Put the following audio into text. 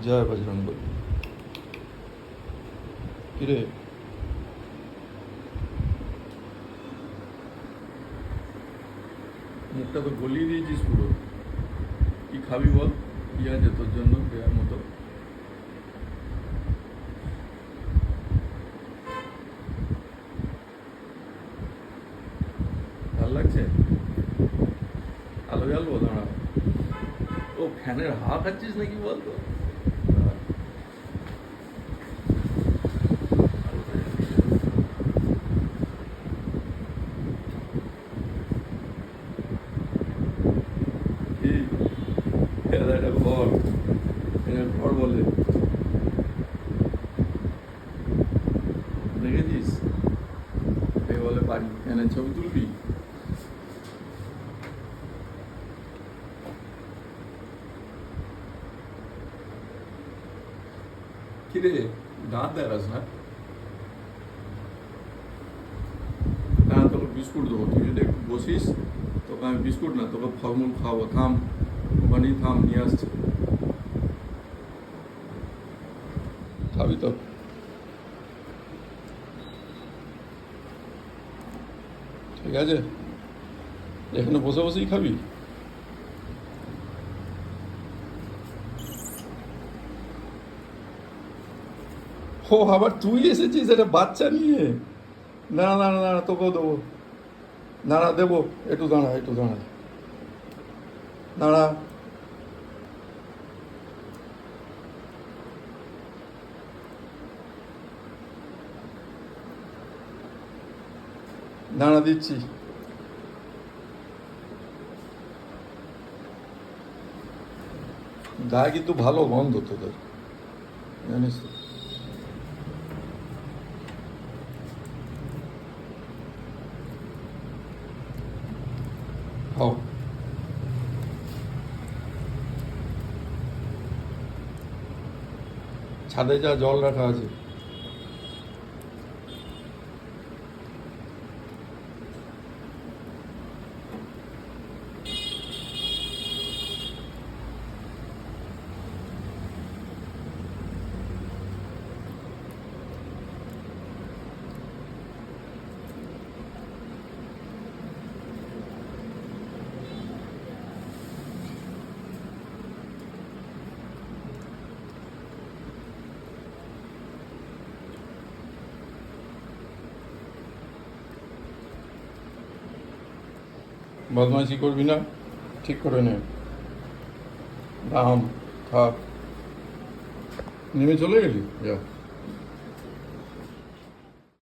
জয় বজরংবলী। কিরে, মুখটা তো গলিয়ে দিয়েছিস পুরো। কি খাবি বল, কি আছে তোর জন্য দেওয়ার মতো? ভাল লাগছে? আলো জ্বালবো, দাঁড়া। ও, ফ্যানের হাওয়া খাচ্ছিস নাকি বলতো? এটা ঘর, এটা ঘর বলে, দেখেছিস? এ বলে বাড়ি। ফ্যানের ছবি তুলবি? কিরে, দাঁত দেখাস না? হ্যাঁ, তোকে বিস্কুট দেবো, তুই যদি একটু বসিস তোকে আমি বিস্কুট না, তোকে ফলমূল খাওয়াবো। থাম, ওখানেই থাম, নিয়ে আসছি। খাবি তো? ঠিক আছে, এখানে বসে বসেই খাবি? ও, আবার তুই এসেছিস এটা বাচ্চা নিয়ে? না না না না, তোকেও দেবো। দাঁড়া, দেবো। একটু দাঁড়া, একটু দাঁড়া, দাঁড়া। দাঁড়া, দিচ্ছি। গায়ে কিন্তু ভালো গন্ধ তোদের, জানিস তো? খাও। ছাদে যা, জল রাখা আছে। বদমাইশি করবি না, ঠিক করে নে। রাম, থাক। নেমে চলে গেলি? যা।